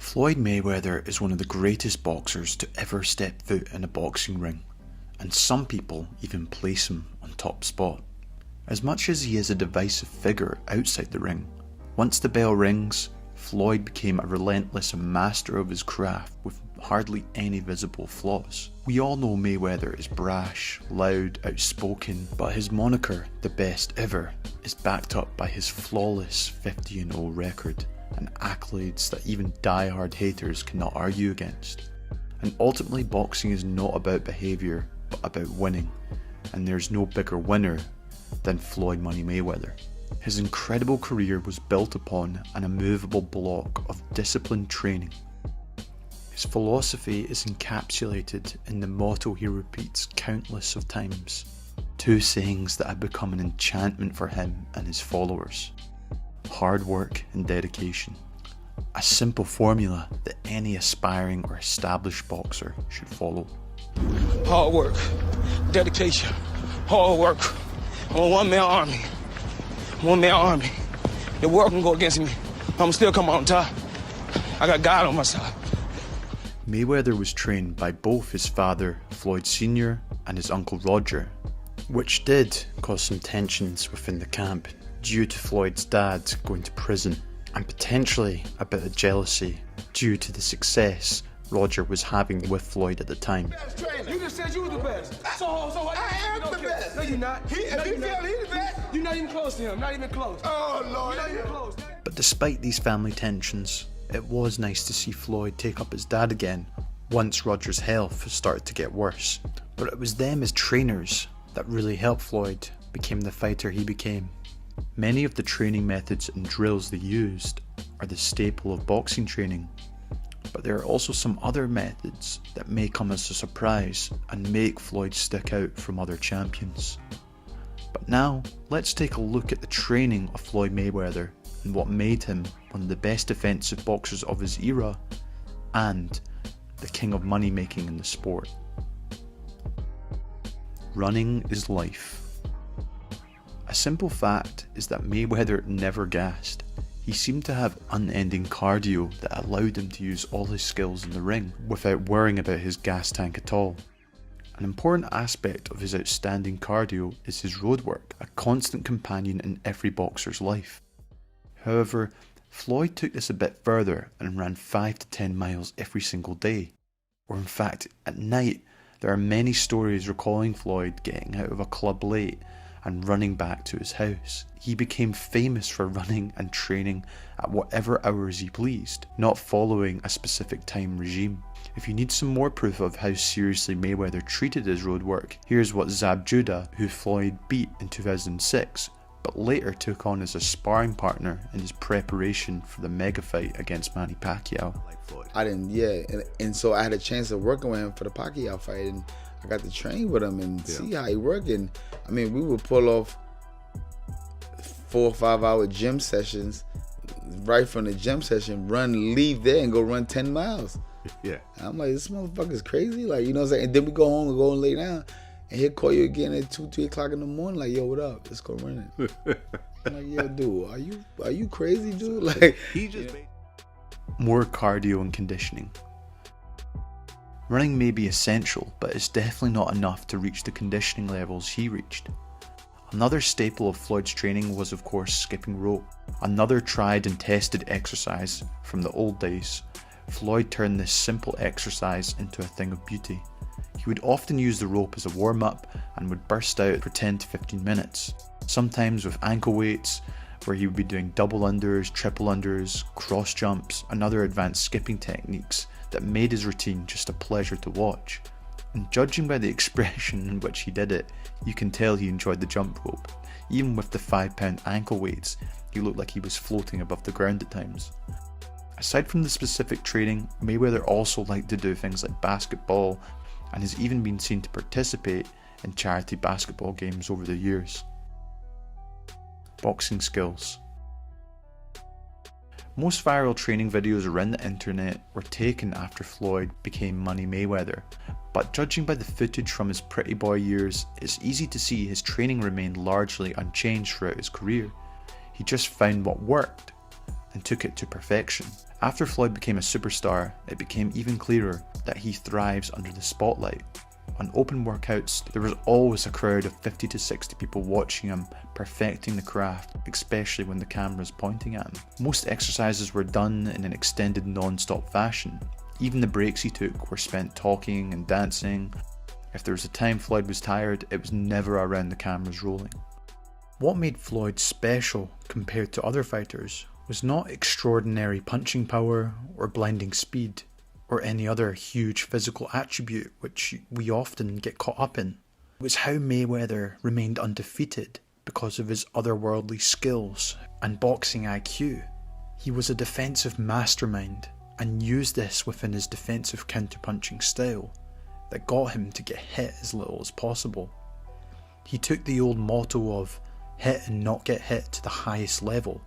Floyd Mayweather is one of the greatest boxers to ever step foot in a boxing ring, and some people even place him on top spot. As much as he is a divisive figure outside the ring, once the bell rings, Floyd became a relentless master of his craft with hardly any visible flaws. We all know Mayweather is brash, loud, outspoken, but his moniker, the best ever, is backed up by his flawless 50-0 record and accolades that even die-hard haters cannot argue against. And ultimately, boxing is not about behaviour, but about winning, and there's no bigger winner than Floyd Money Mayweather. His incredible career was built upon an immovable block of disciplined training. His philosophy is encapsulated in the motto he repeats countless of times, two sayings that have become an enchantment for him and his followers: hard work and dedication. A simple formula that any aspiring or established boxer should follow. Hard work, dedication, hard work. I'm a one-man army. One-man army. The world can go against me. I'm still come out on top. I got God on my side. Mayweather was trained by both his father, Floyd Sr., and his uncle Roger, which did cause some tensions within the camp due to Floyd's dad going to prison, and potentially a bit of jealousy due to the success Roger was having with Floyd at the time. You just said you were the best. So I am the best. No, you're not. He the best. You're not even close to him. Not even close. Oh, Lord. You're not even close. But despite these family tensions, it was nice to see Floyd take up his dad again once Roger's health started to get worse. But it was them as trainers that really helped Floyd become the fighter he became. Many of the training methods and drills they used are the staple of boxing training, but there are also some other methods that may come as a surprise and make Floyd stick out from other champions. But now, let's take a look at the training of Floyd Mayweather and what made him one of the best defensive boxers of his era and the king of money making in the sport. Running is life. A simple fact is that Mayweather never gassed. He seemed to have unending cardio that allowed him to use all his skills in the ring without worrying about his gas tank at all. An important aspect of his outstanding cardio is his road work, a constant companion in every boxer's life. However, Floyd took this a bit further and ran 5 to 10 miles every single day. Or in fact, at night, there are many stories recalling Floyd getting out of a club late and running back to his house. He became famous for running and training at whatever hours he pleased, not following a specific time regime. If you need some more proof of how seriously Mayweather treated his road work, here's what Zab Judah, who Floyd beat in 2006, but later took on as a sparring partner in his preparation for the mega fight against Manny Pacquiao. And so I had a chance of working with him for the Pacquiao fight, and I got to train with him and see how he worked. And I mean, we would pull off 4 or 5 hour gym sessions, right from the gym session, leave there and go run 10 miles. Yeah. And I'm like, this motherfucker's crazy. Like, you know what I'm saying? And then we go home and go and lay down. And he'll call you again at 2, 3 o'clock in the morning, like, yo, what up? Let's go running. I'm like, yo, dude, are you crazy, dude? Like, He just More cardio and conditioning. Running may be essential, but it's definitely not enough to reach the conditioning levels he reached. Another staple of Floyd's training was of course skipping rope. Another tried and tested exercise from the old days. Floyd turned this simple exercise into a thing of beauty. He would often use the rope as a warm-up and would burst out for 10 to 15 minutes, sometimes with ankle weights, where he would be doing double unders, triple unders, cross jumps, and other advanced skipping techniques that made his routine just a pleasure to watch. And judging by the expression in which he did it, you can tell he enjoyed the jump rope. Even with the 5-pound ankle weights, he looked like he was floating above the ground at times. Aside from the specific training, Mayweather also liked to do things like basketball, and has even been seen to participate in charity basketball games over the years. Boxing skills. Most viral training videos around the internet were taken after Floyd became Money Mayweather, but judging by the footage from his pretty boy years, it's easy to see his training remained largely unchanged throughout his career. He just found what worked and took it to perfection. After Floyd became a superstar, it became even clearer that he thrives under the spotlight. On open workouts, there was always a crowd of 50 to 60 people watching him perfecting the craft, especially when the camera is pointing at him. Most exercises were done in an extended non-stop fashion. Even the breaks he took were spent talking and dancing. If there was a time Floyd was tired, it was never around the cameras rolling. What made Floyd special compared to other fighters was not extraordinary punching power or blinding speed, or any other huge physical attribute which we often get caught up in. It was how Mayweather remained undefeated because of his otherworldly skills and boxing IQ. He was a defensive mastermind and used this within his defensive counterpunching style that got him to get hit as little as possible. He took the old motto of hit and not get hit to the highest level,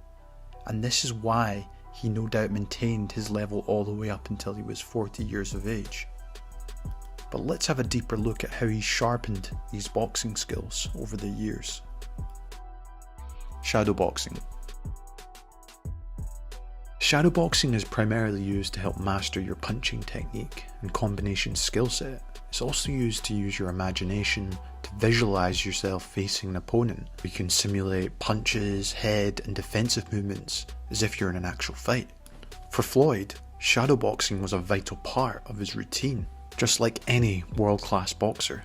and this is why he no doubt maintained his level all the way up until he was 40 years of age. But let's have a deeper look at how he sharpened these boxing skills over the years. Shadowboxing. Shadowboxing is primarily used to help master your punching technique and combination skill set. It's also used to use your imagination to visualize yourself facing an opponent. You can simulate punches, head and defensive movements as if you're in an actual fight. For Floyd, shadowboxing was a vital part of his routine, just like any world-class boxer.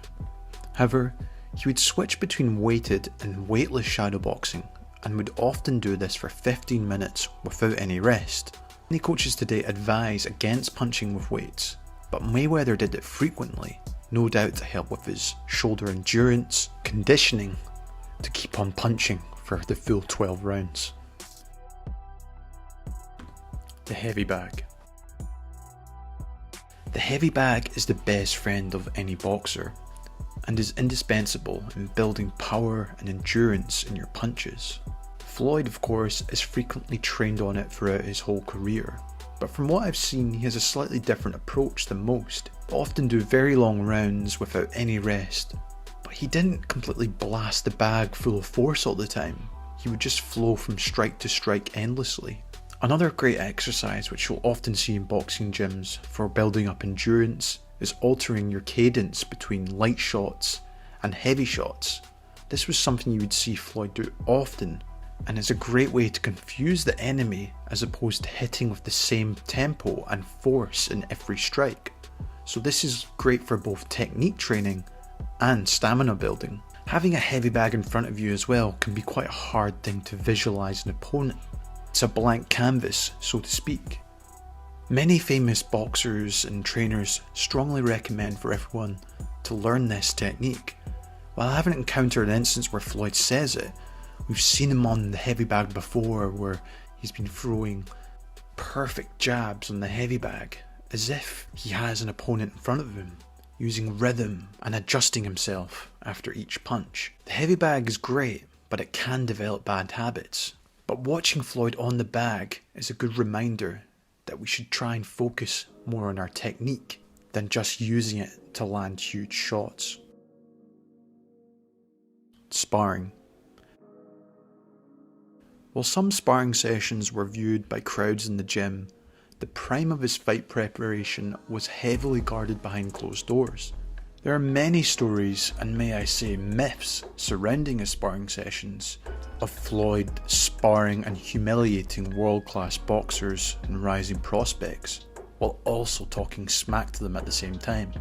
However, he would switch between weighted and weightless shadowboxing and would often do this for 15 minutes without any rest. Many coaches today advise against punching with weights, but Mayweather did it frequently, no doubt to help with his shoulder endurance, conditioning to keep on punching for the full 12 rounds. The heavy bag. The heavy bag is the best friend of any boxer and is indispensable in building power and endurance in your punches. Floyd, of course, is frequently trained on it throughout his whole career, but from what I've seen, he has a slightly different approach than most. Often do very long rounds without any rest, but he didn't completely blast the bag full of force all the time. He would just flow from strike to strike endlessly. Another great exercise which you'll often see in boxing gyms for building up endurance is altering your cadence between light shots and heavy shots. This was something you would see Floyd do often, and is a great way to confuse the enemy as opposed to hitting with the same tempo and force in every strike. So this is great for both technique training and stamina building. Having a heavy bag in front of you as well can be quite a hard thing to visualize an opponent. It's a blank canvas, so to speak. Many famous boxers and trainers strongly recommend for everyone to learn this technique. While I haven't encountered an instance where Floyd says it, we've seen him on the heavy bag before where he's been throwing perfect jabs on the heavy bag as if he has an opponent in front of him, using rhythm and adjusting himself after each punch. The heavy bag is great, but it can develop bad habits. But watching Floyd on the bag is a good reminder that we should try and focus more on our technique than just using it to land huge shots. Sparring. While some sparring sessions were viewed by crowds in the gym, the prime of his fight preparation was heavily guarded behind closed doors. There are many stories, and may I say myths, surrounding his sparring sessions of Floyd sparring and humiliating world-class boxers and rising prospects, while also talking smack to them at the same time.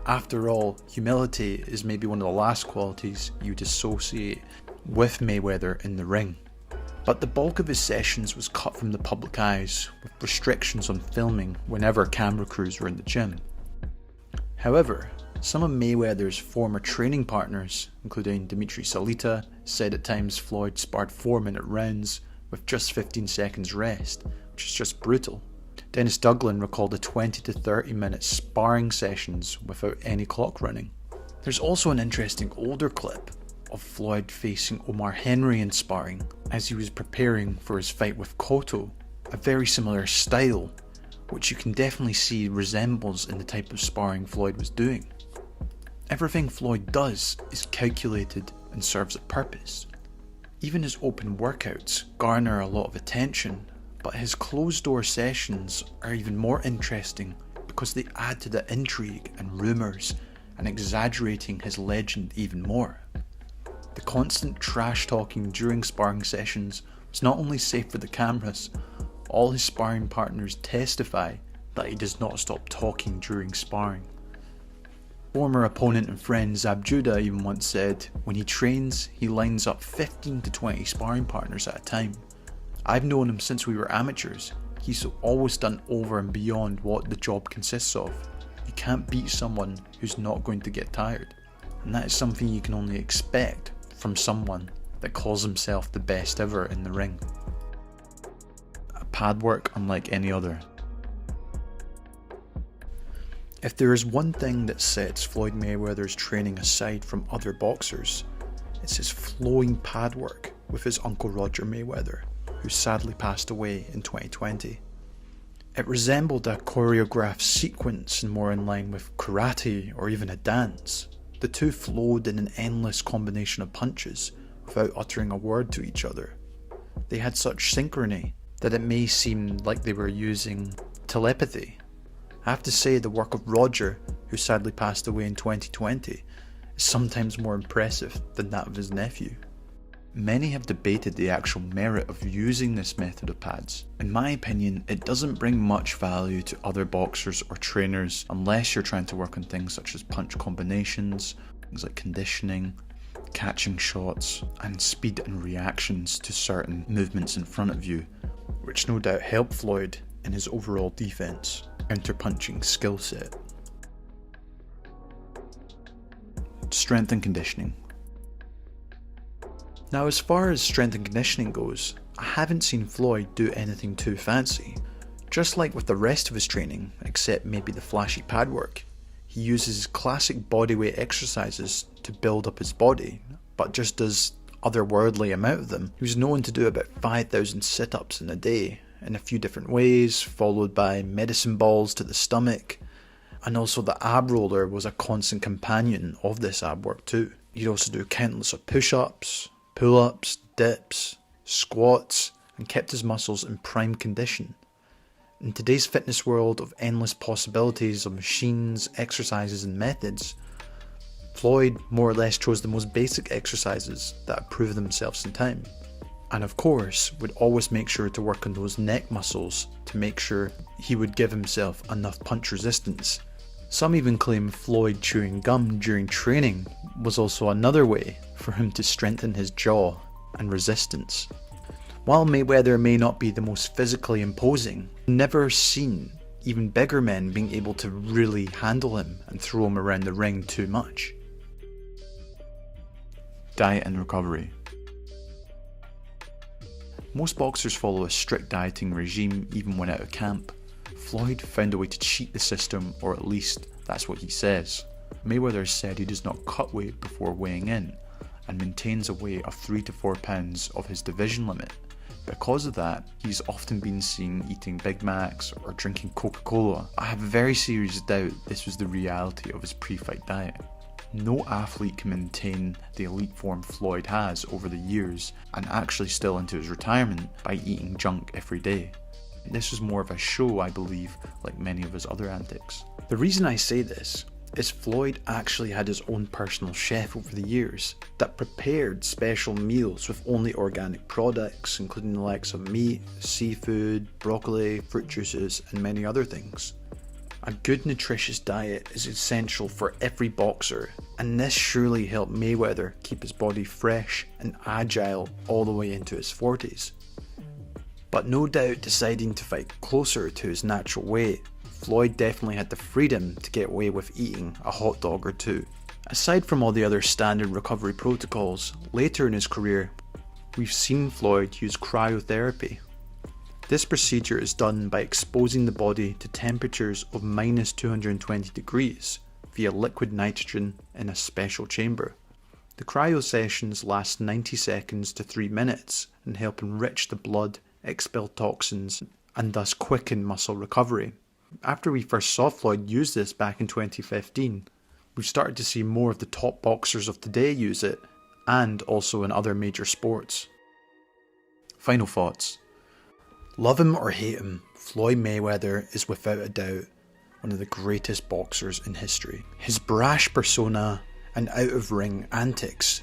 After all, humility is maybe one of the last qualities you'd associate with Mayweather in the ring. But the bulk of his sessions was cut from the public eyes, with restrictions on filming whenever camera crews were in the gym. However, some of Mayweather's former training partners, including Dimitri Salita, said at times Floyd sparred 4-minute rounds with just 15 seconds rest, which is just brutal. Dennis Douglin recalled the 20 to 30 minute sparring sessions without any clock running. There's also an interesting older clip of Floyd facing Omar Henry in sparring as he was preparing for his fight with Cotto, a very similar style, which you can definitely see resembles in the type of sparring Floyd was doing. Everything Floyd does is calculated and serves a purpose. Even his open workouts garner a lot of attention But his closed-door sessions are even more interesting because they add to the intrigue and rumours and exaggerating his legend even more. The constant trash talking during sparring sessions was not only safe for the cameras, all his sparring partners testify that he does not stop talking during sparring. Former opponent and friend Zab Judah even once said, when he trains, he lines up 15 to 20 sparring partners at a time. I've known him since we were amateurs. He's always done over and beyond what the job consists of. You can't beat someone who's not going to get tired. And that is something you can only expect from someone that calls himself the best ever in the ring. A pad work unlike any other. If there is one thing that sets Floyd Mayweather's training aside from other boxers, it's his flowing pad work with his uncle Roger Mayweather, who sadly passed away in 2020. It resembled a choreographed sequence and more in line with karate or even a dance. The two flowed in an endless combination of punches without uttering a word to each other. They had such synchrony that it may seem like they were using telepathy. I have to say the work of Roger, who sadly passed away in 2020, is sometimes more impressive than that of his nephew. Many have debated the actual merit of using this method of pads. In my opinion, it doesn't bring much value to other boxers or trainers unless you're trying to work on things such as punch combinations, things like conditioning, catching shots, and speed and reactions to certain movements in front of you, which no doubt help Floyd in his overall defense, counter-punching skill set. Strength and conditioning. Now, as far as strength and conditioning goes, I haven't seen Floyd do anything too fancy. Just like with the rest of his training, except maybe the flashy pad work, he uses classic bodyweight exercises to build up his body, but just does otherworldly amount of them. He was known to do about 5,000 sit-ups in a day, in a few different ways, followed by medicine balls to the stomach, and also the ab roller was a constant companion of this ab work too. He'd also do countless of push-ups, pull-ups, dips, squats, and kept his muscles in prime condition. In today's fitness world of endless possibilities of machines, exercises and methods, Floyd more or less chose the most basic exercises that have proven themselves in time. And of course, would always make sure to work on those neck muscles to make sure he would give himself enough punch resistance. Some even claim Floyd chewing gum during training was also another way for him to strengthen his jaw and resistance. While Mayweather may not be the most physically imposing, I've never seen even bigger men being able to really handle him and throw him around the ring too much. Diet and recovery. Most boxers follow a strict dieting regime even when out of camp. Floyd found a way to cheat the system, or at least that's what he says. Mayweather said he does not cut weight before weighing in and maintains a weight of 3 to 4 pounds of his division limit. Because of that, he's often been seen eating Big Macs or drinking Coca-Cola. I have a very serious doubt this was the reality of his pre-fight diet. No athlete can maintain the elite form Floyd has over the years and actually still into his retirement by eating junk every day. This was more of a show, I believe, like many of his other antics. The reason I say this is Floyd actually had his own personal chef over the years that prepared special meals with only organic products, including the likes of meat, seafood, broccoli, fruit juices, and many other things. A good nutritious diet is essential for every boxer, and this surely helped Mayweather keep his body fresh and agile all the way into his 40s. But no doubt deciding to fight closer to his natural weight, Floyd definitely had the freedom to get away with eating a hot dog or two. Aside from all the other standard recovery protocols, later in his career, we've seen Floyd use cryotherapy. This procedure is done by exposing the body to temperatures of minus 220 degrees via liquid nitrogen in a special chamber. The cryo sessions last 90 seconds to 3 minutes and help enrich the blood, expel toxins, and thus quicken muscle recovery. After we first saw Floyd use this back in 2015, we've started to see more of the top boxers of today use it, and also in other major sports. Final thoughts. Love him or hate him, Floyd Mayweather is without a doubt one of the greatest boxers in history. His brash persona and out-of-ring antics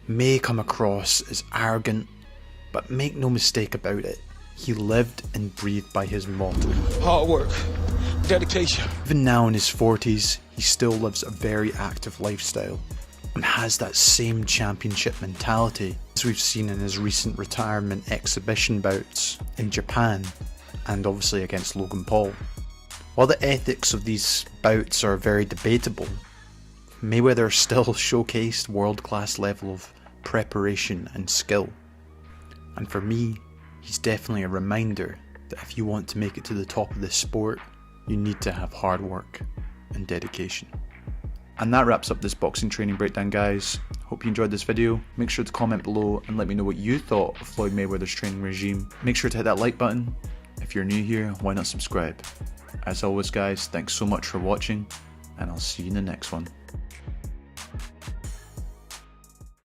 may come across as arrogant, but make no mistake about it, he lived and breathed by his motto. Hard work, dedication. Even now in his 40s, he still lives a very active lifestyle and has that same championship mentality as we've seen in his recent retirement exhibition bouts in Japan and obviously against Logan Paul. While the ethics of these bouts are very debatable, Mayweather still showcased world-class level of preparation and skill. And for me, he's definitely a reminder that if you want to make it to the top of this sport, you need to have hard work and dedication. And that wraps up this boxing training breakdown, guys. Hope you enjoyed this video. Make sure to comment below and let me know what you thought of Floyd Mayweather's training regime. Make sure to hit that like button. If you're new here, why not subscribe? As always, guys, thanks so much for watching, and I'll see you in the next one.